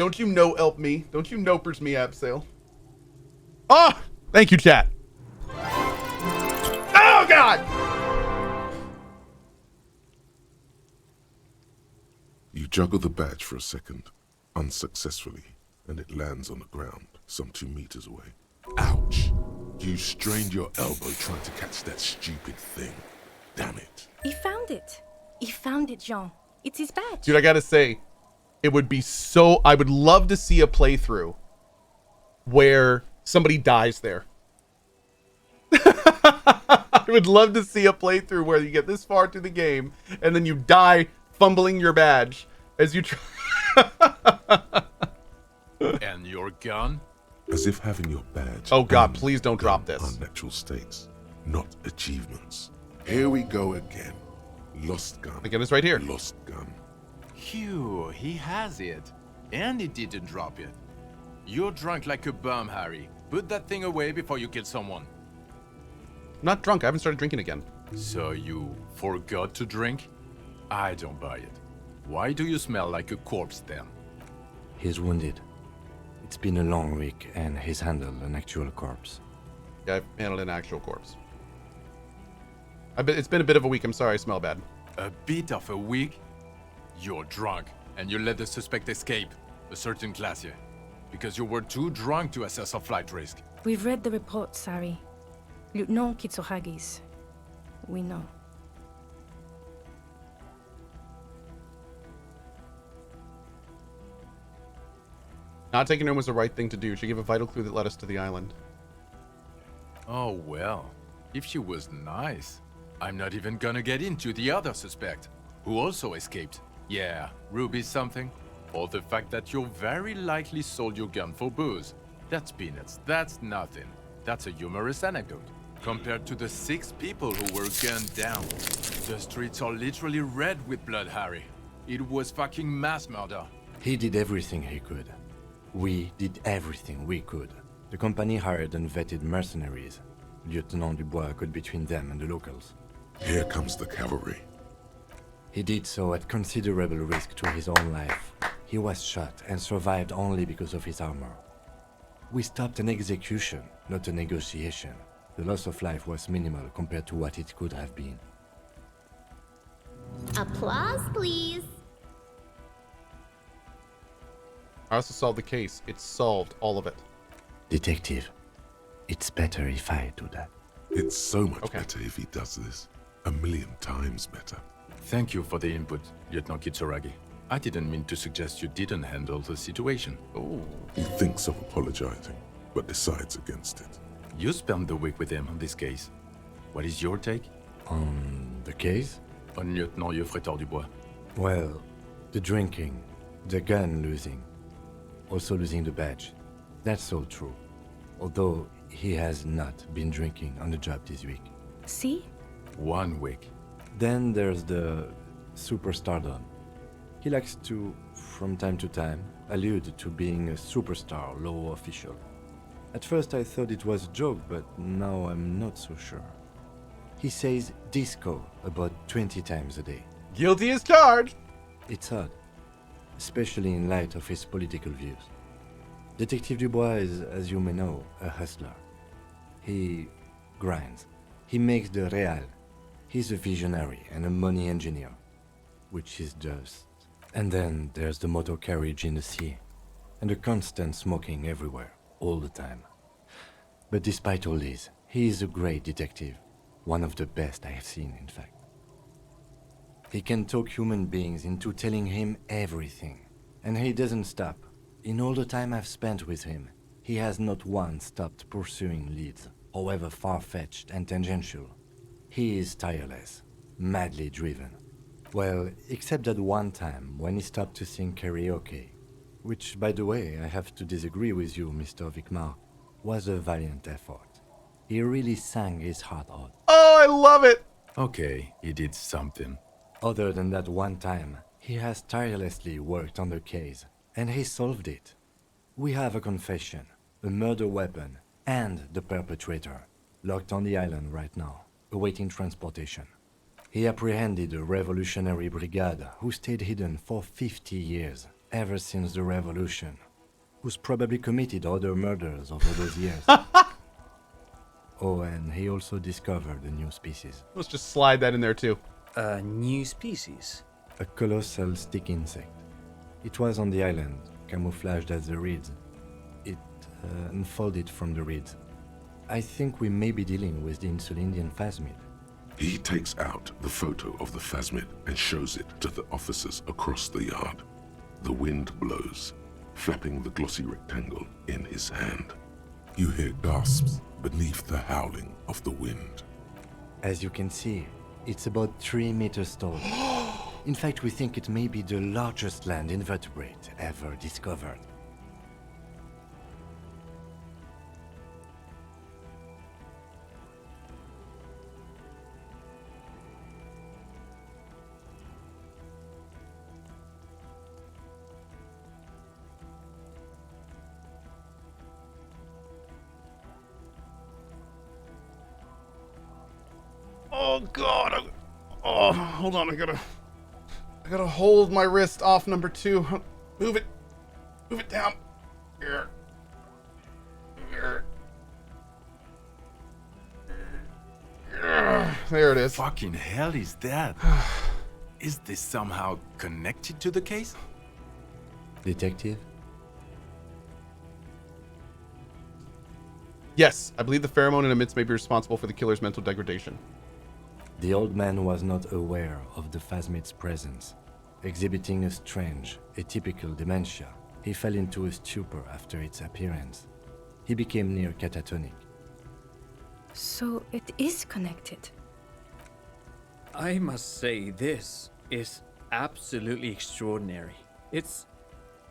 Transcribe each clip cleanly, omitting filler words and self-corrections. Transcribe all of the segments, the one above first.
Don't you know help me? Don't you nopers me abseil? Oh! Thank you, chat. Oh, God! You juggle the badge for a second, unsuccessfully, and it lands on the ground, some 2 meters away. Ouch! You strained your elbow trying to catch that stupid thing. Damn it. He found it. He found it, Jean. It's his badge. Dude, I gotta say, it would be so... I would love to see a playthrough where somebody dies there. I would love to see a playthrough where you get this far through the game and then you die fumbling your badge as you try. And your gun? As if having your badge... Oh God, and please don't drop this. ...are natural states, not achievements. Here we go again. Lost gun. Again, it's right here. Lost gun. Phew, he has it. And he didn't drop it. You're drunk like a bum, Harry. Put that thing away before you kill someone. I'm not drunk. I haven't started drinking again. So you forgot to drink? I don't buy it. Why do you smell like a corpse then? He's wounded. It's been a long week and he's handled an actual corpse. Yeah, I've handled an actual corpse. It's been a bit of a week. I'm sorry, I smell bad. A bit of a week? You're drunk, and you let the suspect escape, a certain classier, because you were too drunk to assess a flight risk. We've read the reports, Harry. Lieutenant Kitsuragis. We know. Not taking her was the right thing to do. She gave a vital clue that led us to the island. Oh well, if she was nice. I'm not even gonna get into the other suspect, who also escaped. Yeah, Ruby something. Or the fact that you very likely sold your gun for booze. That's peanuts, that's nothing. That's a humorous anecdote. Compared to the 6 people who were gunned down. The streets are literally red with blood, Harry. It was fucking mass murder. He did everything he could. We did everything we could. The company hired and vetted mercenaries. Lieutenant Dubois got between them and the locals. Here comes the cavalry. He did so at considerable risk to his own life. He was shot and survived only because of his armor. We stopped an execution, not a negotiation. The loss of life was minimal compared to what it could have been. Applause, please. I also solved the case. It's solved, all of it. Detective, it's better if I do that. It's so much better if he does this. 1,000,000 times better. Thank you for the input, Lieutenant Kitsuragi. I didn't mean to suggest you didn't handle the situation. Oh. He thinks of apologizing, but decides against it. You spent the week with him on this case. What is your take? On the case? On Lieutenant Geoffrey Dubois. Well, the drinking, the gun losing, also losing the badge. That's all true. Although he has not been drinking on the job this week. See? 1 week. Then there's the superstardom. He likes to, from time to time, allude to being a superstar law official. At first I thought it was a joke, but now I'm not so sure. He says disco about 20 times a day. Guilty as charged! It's odd, especially in light of his political views. Detective Dubois is, as you may know, a hustler. He grinds. He makes the real. He's a visionary and a money engineer, which is just... And then there's the motor carriage in the sea, and the constant smoking everywhere, all the time. But despite all this, he is a great detective, one of the best I have seen, in fact. He can talk human beings into telling him everything, and he doesn't stop. In all the time I've spent with him, he has not once stopped pursuing leads, however far-fetched and tangential. He is tireless, madly driven. Well, except that one time when he stopped to sing karaoke, which, by the way, I have to disagree with you, Mr. Vicmar, was a valiant effort. He really sang his heart out. Oh, I love it! Okay, he did something. Other than that one time, he has tirelessly worked on the case, and he solved it. We have a confession, a murder weapon, and the perpetrator, locked on the island right now, awaiting transportation. He apprehended a revolutionary brigade who stayed hidden for 50 years. ever since the revolution, who's probably committed other murders over those years. Oh, and he also discovered a new species. Let's just slide that in there too. A new species? A colossal stick insect. It was on the island, camouflaged as the reeds. It unfolded from the reeds. I think we may be dealing with the Insulindian Phasmid. He takes out the photo of the Phasmid and shows it to the officers across the yard. The wind blows, flapping the glossy rectangle in his hand. You hear gasps beneath the howling of the wind. As you can see, it's about 3 meters tall. In fact, we think it may be the largest land invertebrate ever discovered. Oh God! Oh, hold on. I gotta hold my wrist off number 2. Move it down. Here. There it is. Fucking hell is that? Is this somehow connected to the case? Detective? Yes, I believe the pheromone it emits may be responsible for the killer's mental degradation. The old man was not aware of the Phasmid's presence. Exhibiting a strange, atypical dementia, he fell into a stupor after its appearance. He became near catatonic. So it is connected. I must say, this is absolutely extraordinary.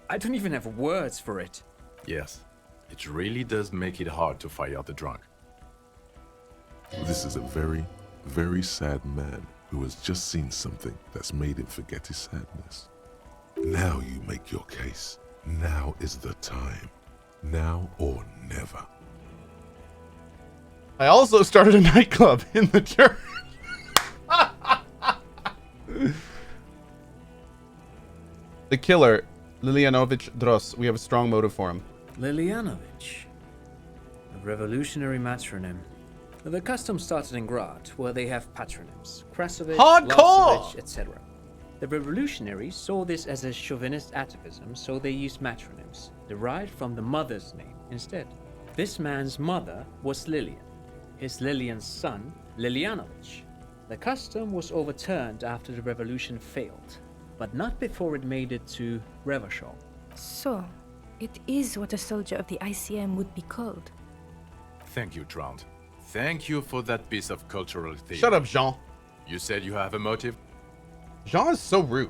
I don't even have words for it. Yes, it really does make it hard to fire the drunk. This is a very, very sad man who has just seen something that's made him forget his sadness. Now you make your case. Now is the time. Now or never. I also started a nightclub in the church. The killer, Lilianovich Dross. We have a strong motive for him. Lilianovich. A revolutionary matronym. The custom started in Grad, where they have patronyms. Krasovich, Hardcore! Lasovich, etc. The revolutionaries saw this as a chauvinist atavism, so they used matronyms, derived from the mother's name instead. This man's mother was Lilian. His Lilian's son, Lilianovich. The custom was overturned after the revolution failed, but not before it made it to Revachol. So, it is what a soldier of the ICM would be called. Thank you, Trout. Thank you for that piece of cultural theory. Shut up, Jean. You said you have a motive? Jean is so rude.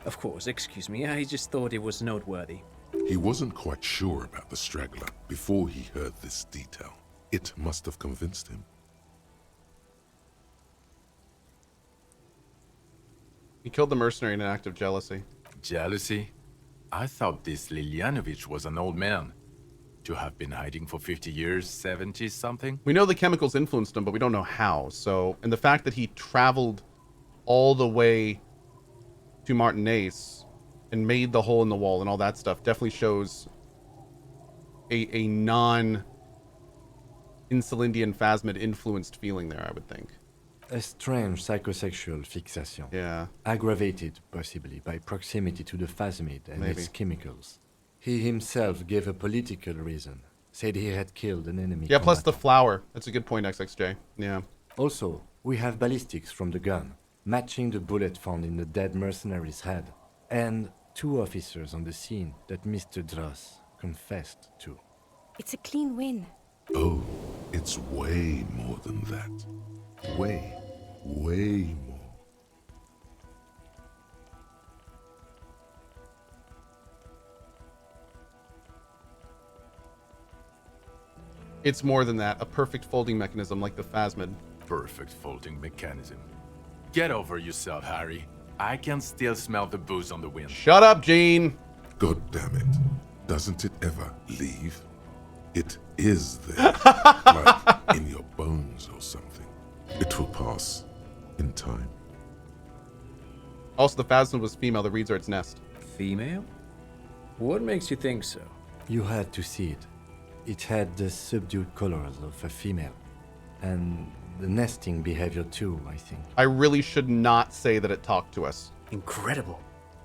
Of course, excuse me, I just thought it was noteworthy. He wasn't quite sure about the straggler before he heard this detail. It must have convinced him. He killed the mercenary in an act of jealousy. Jealousy? I thought this Lilianovich was an old man. To have been hiding for 50 years, 70 something? We know the chemicals influenced him, but we don't know how. So, and the fact that he traveled all the way to Martinaise and made the hole in the wall and all that stuff definitely shows a non-Insulindian Phasmid influenced feeling there, I would think. A strange psychosexual fixation. Yeah. Aggravated, possibly, by proximity to the Phasmid and Maybe. its chemicals. He himself gave a political reason. Said he had killed an enemy. Yeah, plus the combatant. flower. That's a good point, XXJ. Yeah. Also, we have ballistics from the gun, matching the bullet found in the dead mercenary's head, and 2 officers on the scene that Mr. Dross confessed to. It's a clean win. Oh, it's way more than that. Way, way more. It's more than that. A perfect folding mechanism like the Phasmid. Perfect folding mechanism. Get over yourself, Harry. I can still smell the booze on the wind. Shut up, Gene! God damn it. Doesn't it ever leave? It is there. Like in your bones or something. It will pass in time. Also, the Phasmid was female. The reeds are its nest. Female? What makes you think so? You had to see it. It had the subdued colors of a female. And the nesting behavior too, I think. I really should not say that it talked to us. Incredible.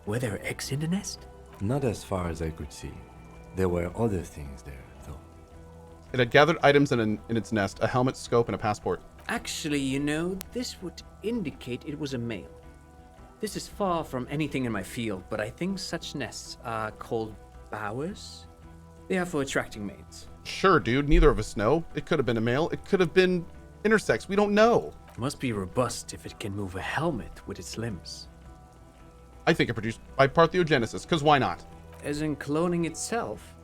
Were there eggs in the nest? Not as far as I could see. There were other things there, though. It had gathered items in its nest, a helmet, scope, and a passport. Actually, you know, this would indicate it was a male. This is far from anything in my field, but I think such nests are called bowers. They are for attracting mates. Sure, dude. Neither of us know. It could have been a male. It could have been intersex. We don't know. Must be robust if it can move a helmet with its limbs. I think it produced by parthenogenesis, because why not? As in cloning itself?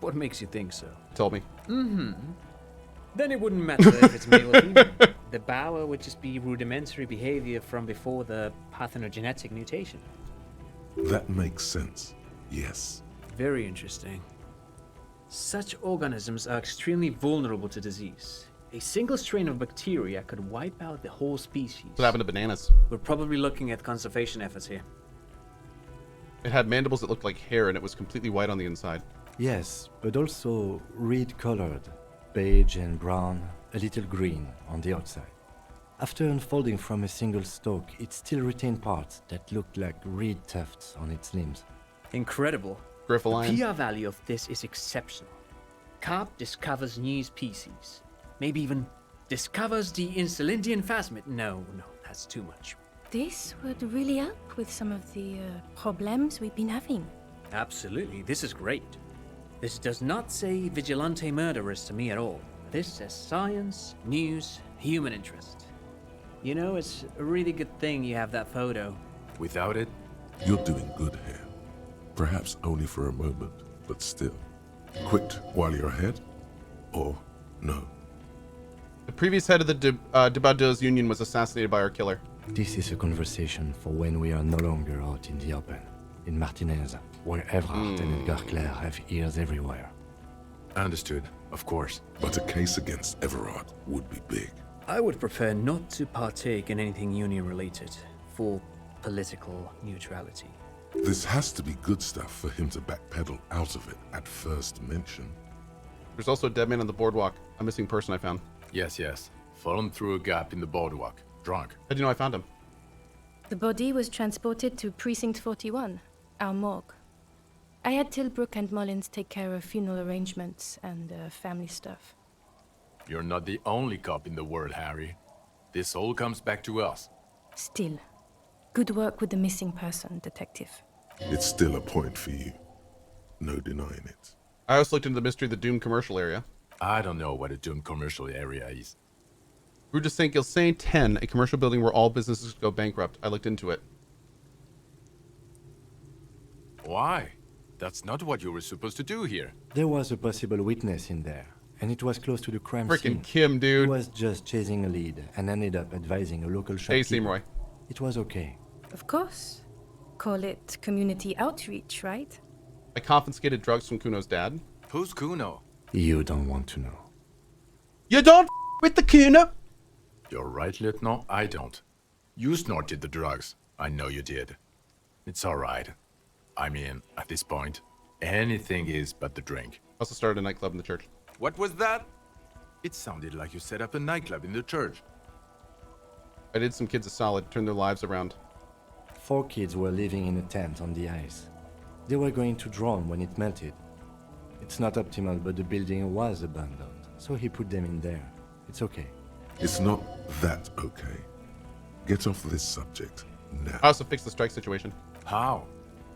What makes you think so? Tell me. Then it wouldn't matter if it's male or female. The bower would just be rudimentary behavior from before the parthenogenetic mutation. That makes sense. Yes. Very interesting. Such organisms are extremely vulnerable to disease. A single strain of bacteria could wipe out the whole species. What happened to bananas? We're probably looking at conservation efforts here. It had mandibles that looked like hair, and it was completely white on the inside. Yes, but also reed-colored, beige and brown, a little green on the outside. After unfolding from a single stalk, it still retained parts that looked like reed tufts on its limbs. Incredible. Griffalion. The PR value of this is exceptional. Carp discovers new species. Maybe even discovers the Insulindian Phasmid. No, that's too much. This would really help with some of the problems we've been having. Absolutely, this is great. This does not say vigilante murderers to me at all. This says science, news, human interest. You know, it's a really good thing you have that photo. Without it, You're doing good here. Perhaps only for a moment, but still. Quit while you're ahead? Or no? The previous head of the Debados Union was assassinated by our killer. This is a conversation for when we are no longer out in the open. In Martinez, where Everard and Edgar Clare have ears everywhere. understood, of course. But a case against Everard would be big. I would prefer not to partake in anything union-related, for political neutrality. This has to be good stuff for him to backpedal out of it at first mention. There's also a dead man on the boardwalk. A missing person I found. Yes. Fallen through a gap in the boardwalk. Drunk. How do you know I found him? The body was transported to Precinct 41, our morgue. I had Tilbrook and Mullins take care of funeral arrangements and family stuff. You're not the only cop in the world, Harry. This all comes back to us. Still, good work with the missing person, Detective. It's still a point for you. No denying it. I also looked into the mystery of the Doom commercial area. I don't know what a doomed commercial area is. Rue de Saint-Gilles 10, a commercial building where all businesses go bankrupt. I looked into it. Why? That's not what you were supposed to do here. There was a possible witness in there, and it was close to the crime scene. Frickin' Kim, He dude. was just chasing a lead and ended up advising a local shopkeeper. Hey, Seymour. It was okay. Of course. Call it community outreach, right? I confiscated drugs from Kuno's dad. Who's Kuno? You don't want to know. You don't with the Kuno! You're right, Lieutenant. I don't. You snorted the drugs. I know you did. It's all right. I mean, at this point, anything is but the drink. Also started a nightclub in the church. What was that? It sounded like you set up a nightclub in the church. I did some kids a solid, turned their lives around. 4 kids were living in a tent on the ice. They were going to drown when it melted. It's not optimal, but the building was abandoned, so he put them in there. It's okay. It's not that okay. Get off this subject now. I also fixed the strike situation. How?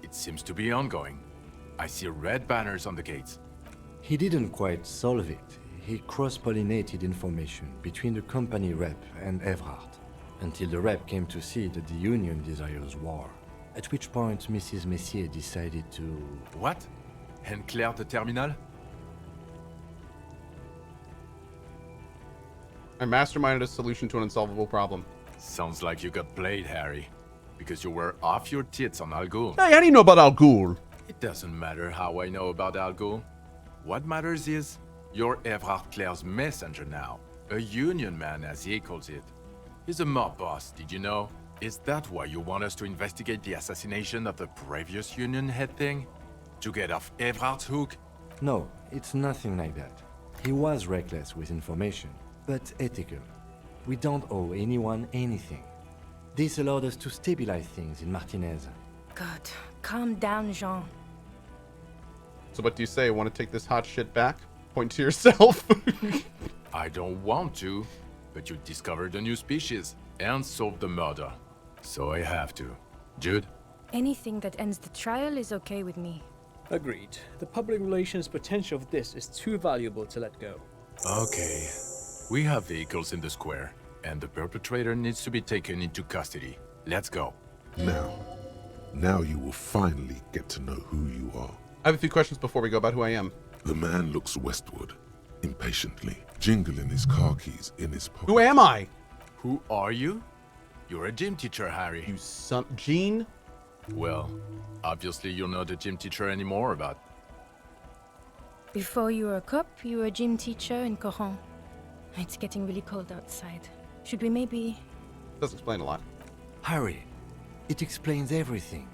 It seems to be ongoing. I see red banners on the gates. He didn't quite solve it. He cross-pollinated information between the company rep and Everard, until the rep came to see that the Union desires war, at which point Mrs. Messier decided to... What? And Claire the Terminal? I masterminded a solution to an unsolvable problem. Sounds like you got played, Harry. Because you were off your tits on Al Ghul. Hey, how do you know about Al Ghul? It doesn't matter how I know about Al Ghul. What matters is, you're Everard Claire's messenger now. A union man, as he calls it. He's a mob boss, did you know? Is that why you want us to investigate the assassination of the previous Union head thing? To get off Everard's hook? No, it's nothing like that. He was reckless with information, but ethical. We don't owe anyone anything. This allowed us to stabilize things in Martinez. God, calm down, Jean. So what do you say? Want to take this hot shit back? Point to yourself. I don't want to, but you discovered a new species and solved the murder. So I have to. Jude? Anything that ends the trial is okay with me. Agreed. The public relations potential of this is too valuable to let go. Okay. We have vehicles in the square, and the perpetrator needs to be taken into custody. Let's go. Now you will finally get to know who you are. I have a few questions before we go about who I am. The man looks westward, impatiently, jingling his car keys in his pocket. Who am I? Who are you? You're a gym teacher, Harry. You son... Jean? Well, obviously you're not a gym teacher anymore, but... Before you were a cop, you were a gym teacher in Cohh. It's getting really cold outside. Should we maybe... Does explain a lot. Harry, it explains everything.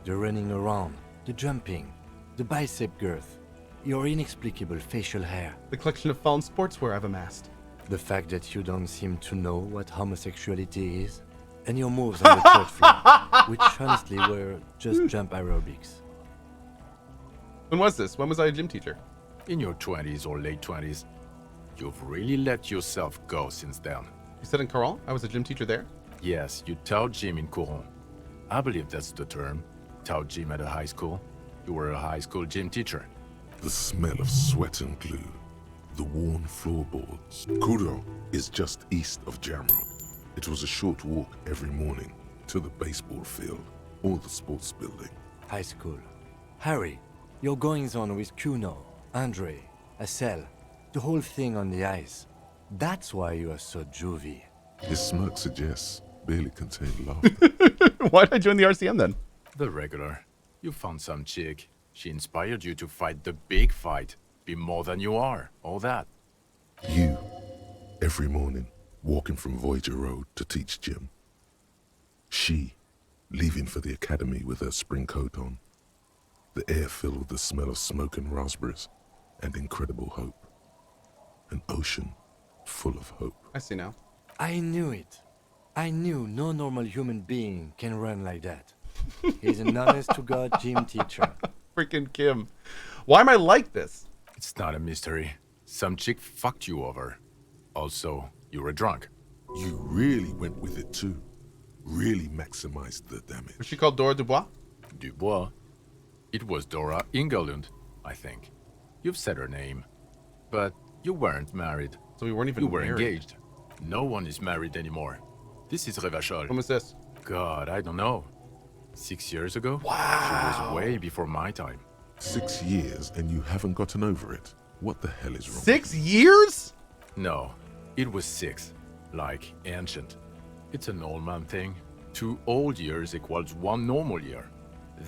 The running around, the jumping, the bicep girth, your inexplicable facial hair. The collection of fallen sportswear I've amassed. The fact that you don't seem to know what homosexuality is. And your moves on the church floor, which honestly were just jump aerobics. When was this? When was I a gym teacher? In your 20s or late 20s. You've really let yourself go since then. You said in Coral? I was a gym teacher there? Yes, you taught gym in Cohh. I believe that's the term. Taught gym at a high school. You were a high school gym teacher. The smell of sweat and glue, the worn floorboards. Cohh is just east of Jamrock. It was a short walk every morning to the baseball field or the sports building. High school. Harry, your goings-on with Kuno, Andre, Assel, the whole thing on the ice. That's why you are so juvie. His smirk suggests barely contained laughter. Why did I join the RCM then? The regular. You found some chick. She inspired you to fight the big fight. Be more than you are. All that. You, every morning, walking from Voyager Road to teach gym. She, leaving for the academy with her spring coat on. The air filled with the smell of smoke and raspberries and incredible hope. An ocean full of hope. I see now. I knew it. I knew no normal human being can run like that. He's an honest-to-God gym teacher. Freaking Kim. Why am I like this? It's not a mystery. Some chick fucked you over. Also, you were drunk. You really went with it too. Really maximized the damage. Was she called Dora Dubois? Dubois. It was Dora Ingerlund, I think. You've said her name. But you weren't married. So we weren't even You were married. engaged. No one is married anymore. This is Revachol. When was this? God, I don't know. 6 years ago? Wow. She was way before my time. 6 years and you haven't gotten over it. What the hell is wrong? 6 years? No, it was 6. Like ancient. It's an old man thing. 2 old years equals 1 normal year.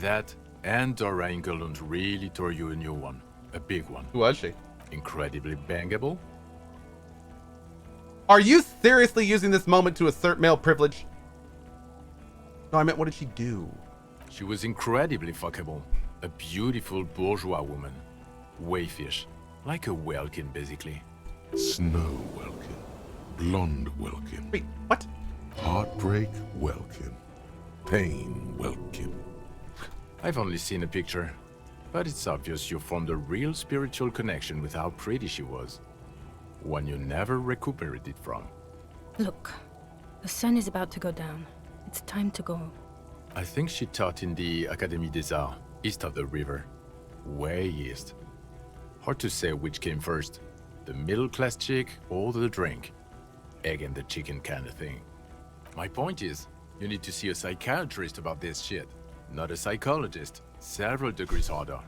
That and Dora Ingerlund really tore you a new one. A big one. Who was she? Incredibly bangable. Are you seriously using this moment to assert male privilege? No, I meant what did she do? She was incredibly fuckable. A beautiful bourgeois woman. Wayfish. Like a Welkin, basically. Snow Welkin. Blonde Welkin. Wait, what? Heartbreak Welkin. Pain Welkin. I've only seen a picture. But it's obvious you formed a real spiritual connection with how pretty she was. One you never recuperated from. Look, the sun is about to go down. It's time to go. I think she taught in the Académie des Arts, east of the river. Way east. Hard to say which came first. The middle-class chick or the drink. Egg and the chicken kind of thing. My point is, you need to see a psychiatrist about this shit. Not a psychologist. Several degrees harder.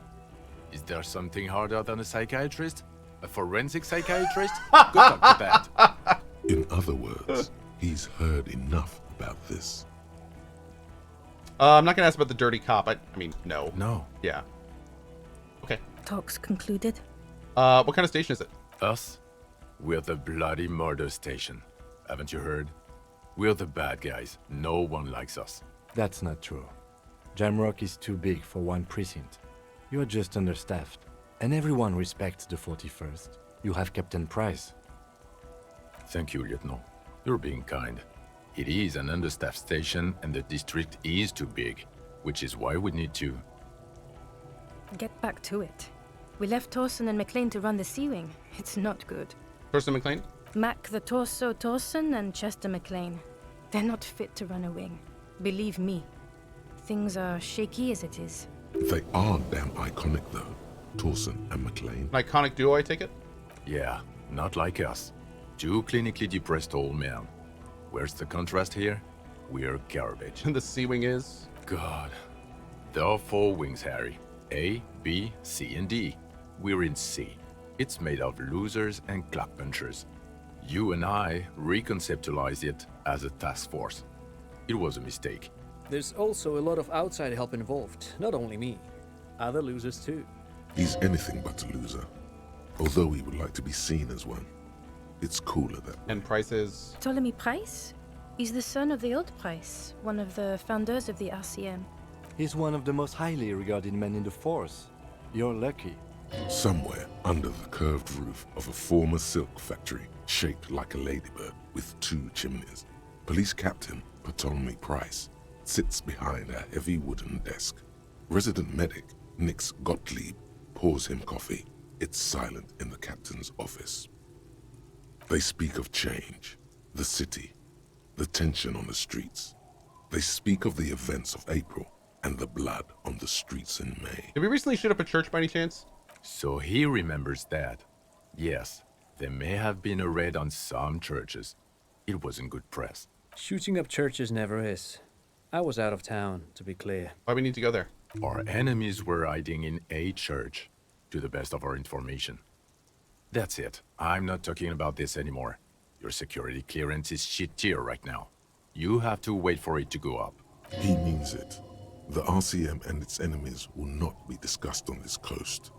Is there something harder than a psychiatrist? A forensic psychiatrist? Good luck with that. In other words, he's heard enough about this. I'm not gonna ask about the dirty cop. I mean, no. No. Yeah. Okay. Talks concluded. What kind of station is it? Us? We're the bloody murder station. Haven't you heard? We're the bad guys. No one likes us. That's not true. Jamrock is too big for one precinct. You are just understaffed. And everyone respects the 41st. You have Captain Price. Thank you, Lieutenant. You're being kind. It is an understaffed station and the district is too big, which is why we need to... Get back to it. We left Torsen and McLean to run the Sea Wing. It's not good. Torsen McLean? Mac the Torso Torsen and Chester McLean. They're not fit to run a wing. Believe me. Things are shaky as it is. They are damn iconic though, Torsen and McLean. An iconic duo, I take it? Yeah, not like us. Two clinically depressed old men. Where's the contrast here? We're garbage. And the Sea Wing is? God. There are 4 wings, Harry. A, B, C, and D. We're in C. It's made of losers and clock punchers. You and I reconceptualized it as a task force. It was a mistake. There's also a lot of outside help involved, not only me. Other losers too. He's anything but a loser, although he would like to be seen as one. It's cooler that way. And Price is? Ptolemy Price? He's the son of the old Price, one of the founders of the RCM. He's one of the most highly regarded men in the force. You're lucky. Somewhere under the curved roof of a former silk factory, shaped like a ladybird with 2 chimneys, Police Captain Ptolemy Price sits behind a heavy wooden desk. Resident medic Nix Gottlieb pours him coffee. It's silent in the captain's office. They speak of change, the city, the tension on the streets. They speak of the events of April and the blood on the streets in May. Did we recently shoot up a church by any chance? So he remembers that. Yes, there may have been a raid on some churches. It wasn't good press. Shooting up churches never is. I was out of town, to be clear. Why we need to go there? Our enemies were hiding in a church, to the best of our information. That's it. I'm not talking about this anymore. Your security clearance is shit tier right now. You have to wait for it to go up. He means it. The RCM and its enemies will not be discussed on this coast.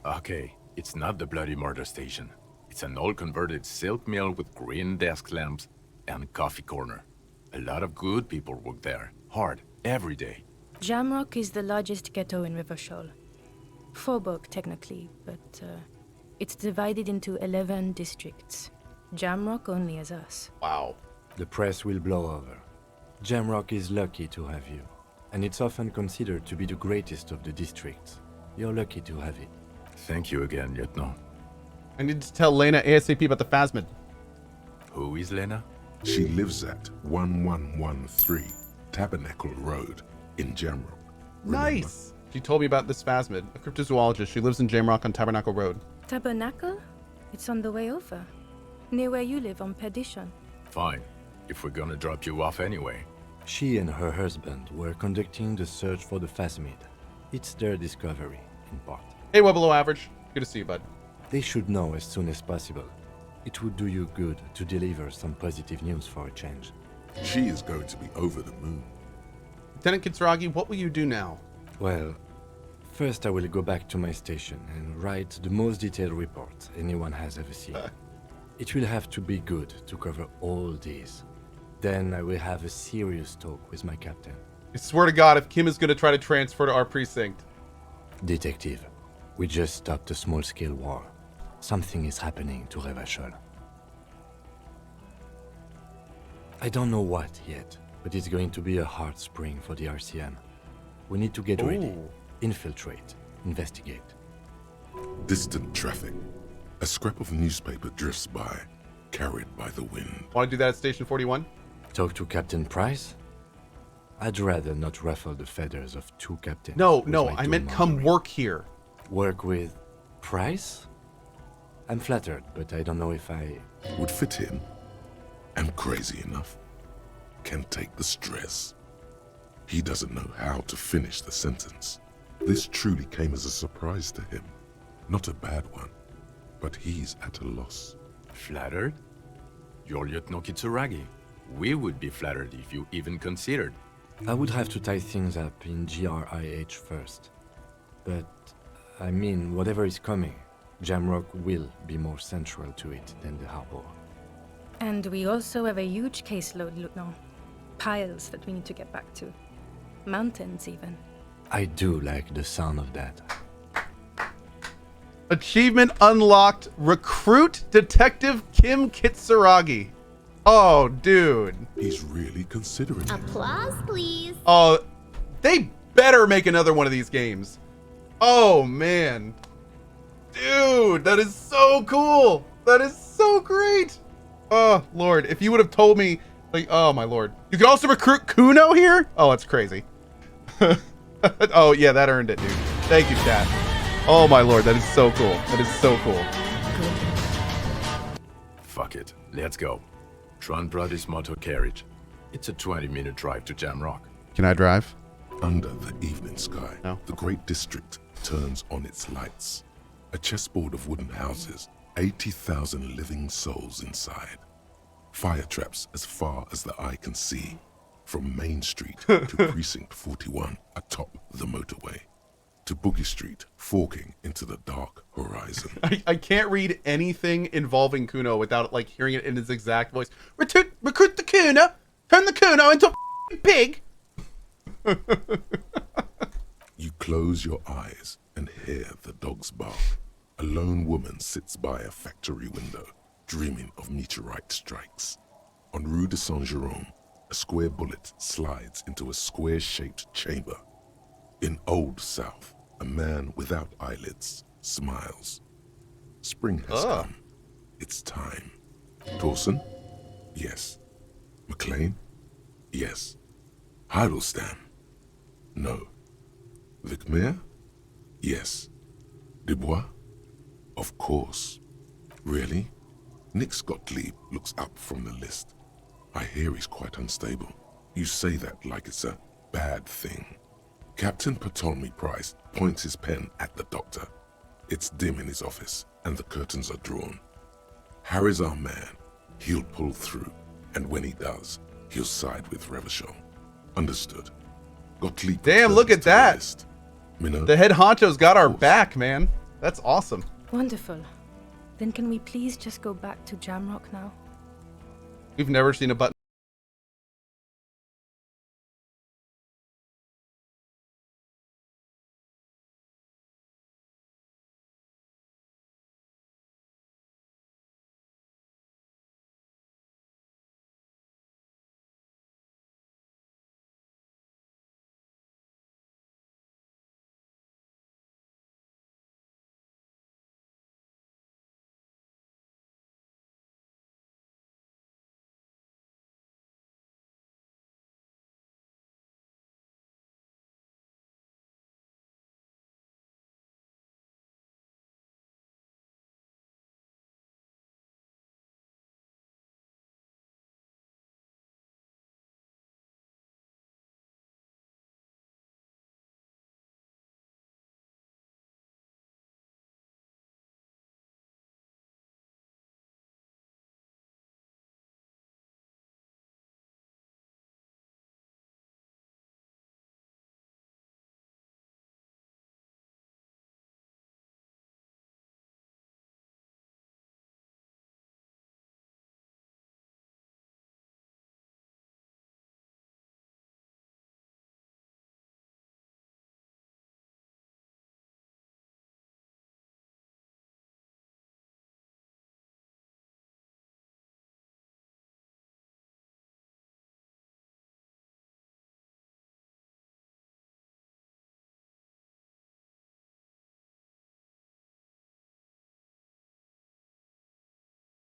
Okay, it's not the bloody murder station. It's an old converted silk mill with green desk lamps and coffee corner. A lot of good people work there, hard, every day. Jamrock is the largest ghetto in River Shoal. Faubourg, technically, but it's divided into 11 districts. Jamrock only has us. Wow. The press will blow over. Jamrock is lucky to have you, and it's often considered to be the greatest of the districts. You're lucky to have it. Thank you again, Lieutenant. I need to tell Lena ASAP about the Phasmid. Who is Lena? She lives at 1113 Tabernacle Road in Jamrock. Remember? Nice! She told me about this Phasmid, a cryptozoologist. She lives in Jamrock on Tabernacle Road. Tabernacle? It's on the way over. Near where you live on Perdition. Fine, if we're gonna drop you off anyway. She and her husband were conducting the search for the Phasmid. It's their discovery, in part. Hey, well below average. Good to see you, bud. They should know as soon as possible. It would do you good to deliver some positive news for a change. She is going to be over the moon. Lieutenant Kitsuragi, what will you do now? Well, first I will go back to my station and write the most detailed report anyone has ever seen. It will have to be good to cover all these. Then I will have a serious talk with my captain. I swear to God, if Kim is going to try to transfer to our precinct. Detective, we just stopped a small-scale war. Something is happening to Revachol. I don't know what yet, but it's going to be a hard spring for the RCM. We need to get ready, infiltrate, investigate. Distant traffic. A scrap of newspaper drifts by, carried by the wind. Want to do that at Station 41? Talk to Captain Price? I'd rather not ruffle the feathers of 2 captains. No, with no, my I meant dual come honoring. work here. Work with Price? I'm flattered, but I don't know if I... Would fit him. Am crazy enough. Can take the stress. He doesn't know how to finish the sentence. This truly came as a surprise to him. Not a bad one, but he's at a loss. Flattered? You're Lieutenant Kitsuragi. We would be flattered if you even considered. I would have to tie things up in GRIH first. But, I mean, whatever is coming, Jamrock will be more central to it than the harbor. And we also have a huge caseload, no, piles that we need to get back to. Mountains, even. I do like the sound of that. Achievement unlocked. Recruit Detective Kim Kitsuragi. Oh, dude. He's really considering it. Applause, please. Oh, they better make another one of these games. Oh, man. Dude, that is so cool. That is so great. Oh, Lord. If you would have told me, like, oh, my Lord. You can also recruit Kuno here? Oh, that's crazy. Oh, yeah, that earned it, dude. Thank you, chat. Oh, my Lord. That is so cool. That is so cool. Fuck it. Let's go. Tron brought his motor carriage. It's a 20-minute drive to Jamrock. Can I drive? Under the evening sky, No. the great district turns on its lights. A chessboard of wooden houses, 80,000 living souls inside. Fire traps as far as the eye can see. From Main Street to Precinct 41 atop the motorway. To Boogie Street, forking into the dark horizon. I can't read anything involving Kuno without like hearing it in his exact voice. Recruit the Kuno! Turn the Kuno into a pig! You close your eyes and hear the dogs bark. A lone woman sits by a factory window, dreaming of meteorite strikes. On Rue de Saint-Jérôme, a square bullet slides into a square-shaped chamber. In Old South, a man without eyelids smiles. Spring has come. It's time. Torsen? Yes. McLean? Yes. Heidelstein? No. Vicmere? Yes. Dubois? Of course. Really? Nick Gottlieb looks up from the list. I hear he's quite unstable. You say that like it's a bad thing. Captain Ptolemy Price points his pen at the doctor. It's dim in his office, and the curtains are drawn. Harry's our man. He'll pull through, and when he does, he'll side with Revachol. Understood. Gottlieb. Damn, look at that. Minnow? The head honcho's got our back, man. That's awesome. Wonderful. Then can we please just go back to Jamrock now? We've never seen a button.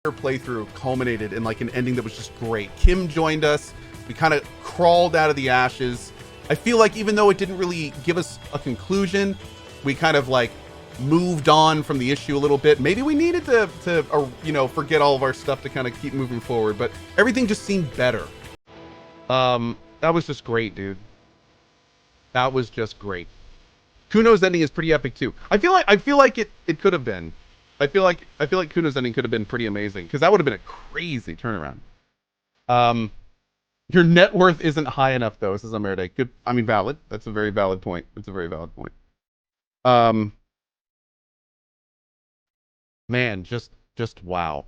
Playthrough culminated in like an ending that was just great. Kim joined us. We kind of crawled out of the ashes. I feel like even though it didn't really give us a conclusion, we kind of like moved on from the issue a little bit. Maybe we needed to you know, forget all of our stuff to kind of keep moving forward, but everything just seemed better. That was just great, dude. That was just great. Kuno's ending is pretty epic too. I feel like it could have been. I feel like Kuno's ending could have been pretty amazing because that would have been a crazy turnaround. Your net worth isn't high enough though, says Ameride. Good, I mean valid. That's a very valid point. It's a very valid point. Man, just wow.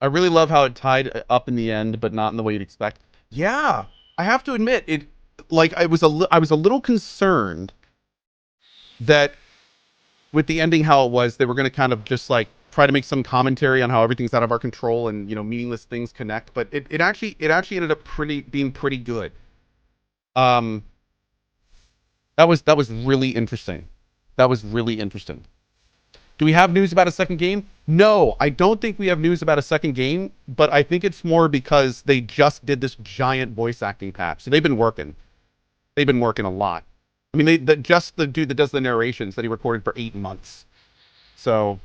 I really love how it tied up in the end, but not in the way you'd expect. Yeah, I have to admit it. Like I was a little concerned that with the ending how it was, they were going to kind of just like try to make some commentary on how everything's out of our control and meaningless things connect. But it actually ended up being pretty good. That was really interesting. That was really interesting. Do we have news about a second game? No, I don't think we have news about a second game, but I think it's more because they just did this giant voice acting patch. So they've been working. They've been working a lot. I mean, just the dude that does the narrations that he recorded for 8 months. So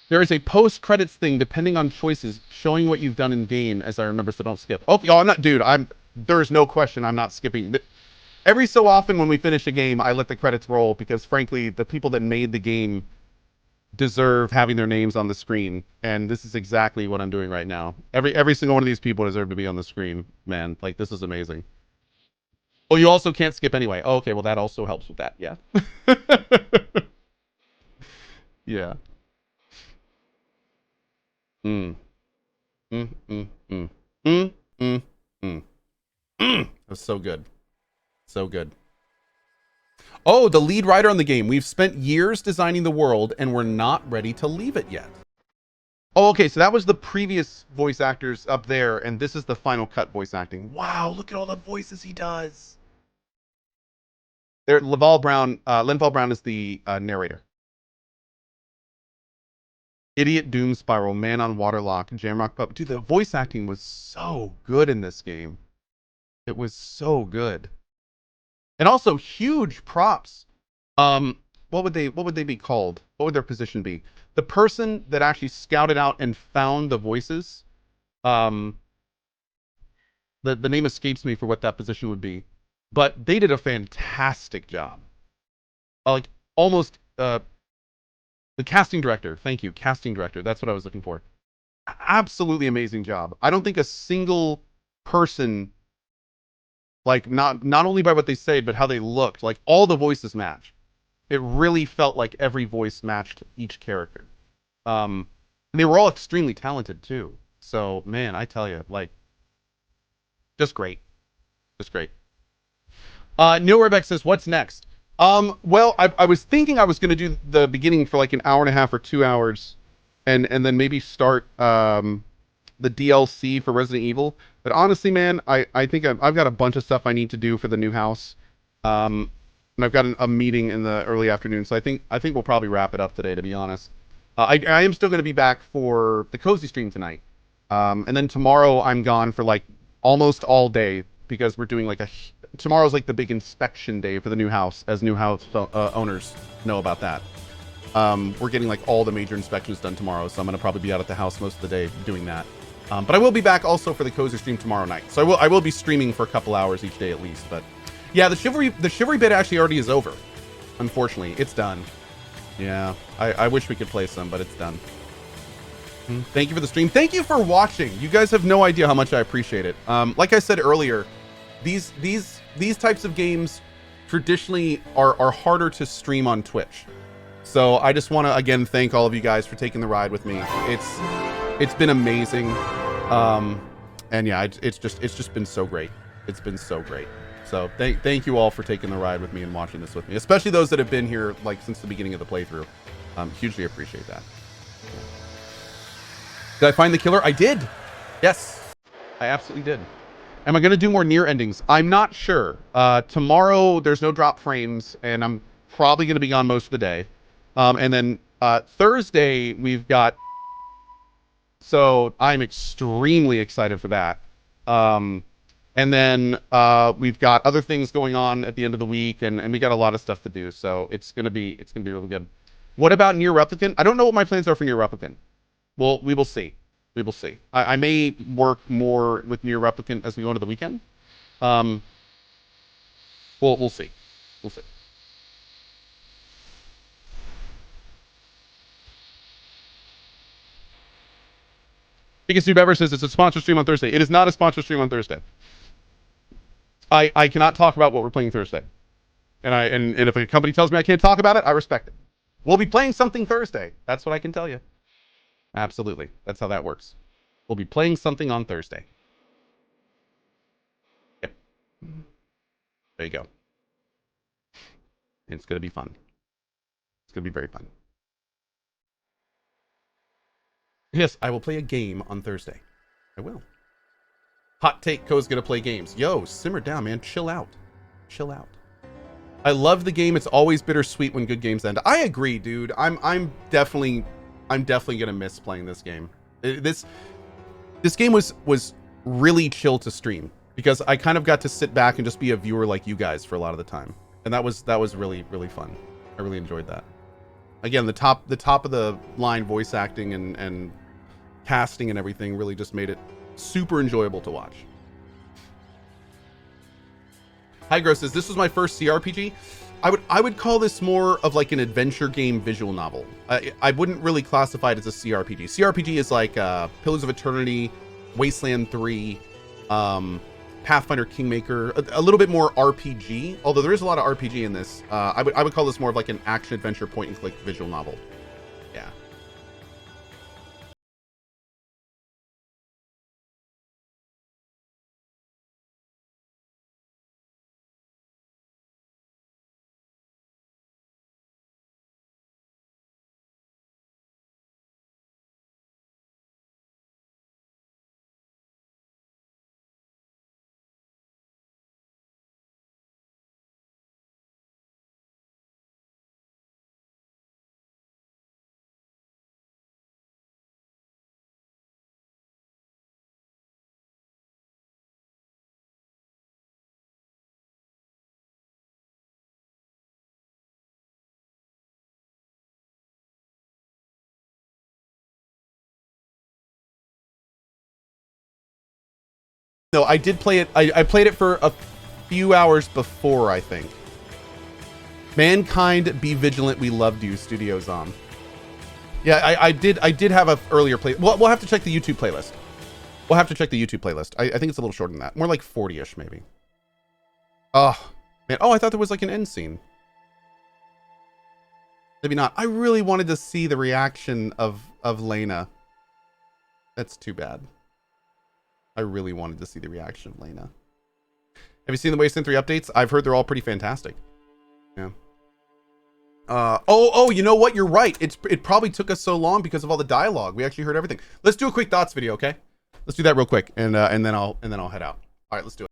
there is a post-credits thing depending on choices showing what you've done in game, as I remember, so don't skip. Oh, I'm not, dude, there is no question I'm not skipping. Every so often when we finish a game, I let the credits roll because, frankly, the people that made the game deserve having their names on the screen. And this is exactly what I'm doing right now. Every single one of these people deserve to be on the screen, man. Like, this is amazing. Oh, you also can't skip anyway. Oh, okay, well, that also helps with that, yeah. Yeah. Mm. Mm, mm, mm. Mm, mm, mm. Mm. That's so good. So good. Oh, the lead writer on the game. We've spent years designing the world and we're not ready to leave it yet. Oh, okay. So that was the previous voice actors up there, and this is the final cut voice acting. Wow, look at all the voices he does. There, Linval Brown is the narrator. Idiot Doom Spiral, Man on Waterlock, Jamrock Pup. Dude, the voice acting was so good in this game. It was so good. And also huge props. What would they be called? What would their position be? The person that actually scouted out and found the voices. The name escapes me for what that position would be, but they did a fantastic job. Like almost the casting director. Thank you, casting director. That's what I was looking for. Absolutely amazing job. I don't think a single person, like not only by what they said, but how they looked, like all the voices match. It really felt like every voice matched each character. And they were all extremely talented too. So man, I tell you, like, just great, just great. Neil Rebeck says, "What's next?" Well, I was thinking I was going to do the beginning for like an hour and a half or 2 hours, and then maybe start the DLC for Resident Evil. But honestly, man, I think I've got a bunch of stuff I need to do for the new house. And I've got a meeting in the early afternoon, so I think we'll probably wrap it up today, to be honest. I am still going to be back for the Cozy stream tonight. And then tomorrow I'm gone for like almost all day because we're doing like tomorrow's like the big inspection day for the new house, as new house owners know about that. We're getting like all the major inspections done tomorrow, so I'm going to probably be out at the house most of the day doing that. But I will be back also for the Cozy stream tomorrow night. So I will be streaming for a couple hours each day at least, but yeah, the chivalry bit actually already is over. Unfortunately, it's done. Yeah, I wish we could play some, but it's done. Thank you for the stream. Thank you for watching. You guys have no idea how much I appreciate it. Like I said earlier, these types of games traditionally are harder to stream on Twitch. So I just want to again thank all of you guys for taking the ride with me. It's been amazing. And yeah, it's just been so great. It's been so great. So thank you all for taking the ride with me and watching this with me, especially those that have been here like since the beginning of the playthrough. Hugely appreciate that. Did I find the killer? I did. Yes, I absolutely did. Am I going to do more near endings? I'm not sure. Tomorrow there's no drop frames, and I'm probably going to be gone most of the day. And then Thursday we've got. So I'm extremely excited for that. And then we've got other things going on at the end of the week, and we got a lot of stuff to do. So it's gonna be really good. What about Near Replicant? I don't know what my plans are for Near Replicant. Well, we will see. We will see. I may work more with Near Replicant as we go into the weekend. We'll see. We'll see. Biggest Noob ever says it's a sponsor stream on Thursday. It is not a sponsor stream on Thursday. I cannot talk about what we're playing Thursday. And if a company tells me I can't talk about it, I respect it. We'll be playing something Thursday. That's what I can tell you. Absolutely. That's how that works. We'll be playing something on Thursday. Yep. There you go. It's going to be fun. It's going to be very fun. Yes, I will play a game on Thursday. I will. Hot take, Cohh's going to play games. Yo, simmer down, man. Chill out. Chill out. I love the game. It's always bittersweet when good games end. I agree, dude. I'm definitely gonna miss playing this game. This game was really chill to stream because I kind of got to sit back and just be a viewer like you guys for a lot of the time, and that was really fun. I really enjoyed that. Again, the top of the line voice acting and casting and everything really just made it super enjoyable to watch. Hi Gross says, this was my first CRPG. I would call this more of like an adventure game visual novel. I wouldn't really classify it as a CRPG. CRPG is like Pillars of Eternity, Wasteland 3, Pathfinder Kingmaker, a little bit more RPG, although there is a lot of RPG in this. I would call this more of like an action adventure point and click visual novel. Yeah. No, I did play it. I played it for a few hours before, I think. Mankind, Be Vigilant, We Loved You, Studio Zom. Yeah, I did have a earlier play. We'll have to check the YouTube playlist. We'll have to check the YouTube playlist. I think it's a little shorter than that. More like 40-ish, maybe. Oh, man. Oh, I thought there was like an end scene. Maybe not. I really wanted to see the reaction of Lena. That's too bad. I really wanted to see the reaction of Lena. Have you seen the Wasteland 3 updates? I've heard they're all pretty fantastic. Yeah. Oh, you know what? You're right. It probably took us so long because of all the dialogue. We actually heard everything. Let's do a quick thoughts video, okay? Let's do that real quick, and then I'll head out. All right, let's do it.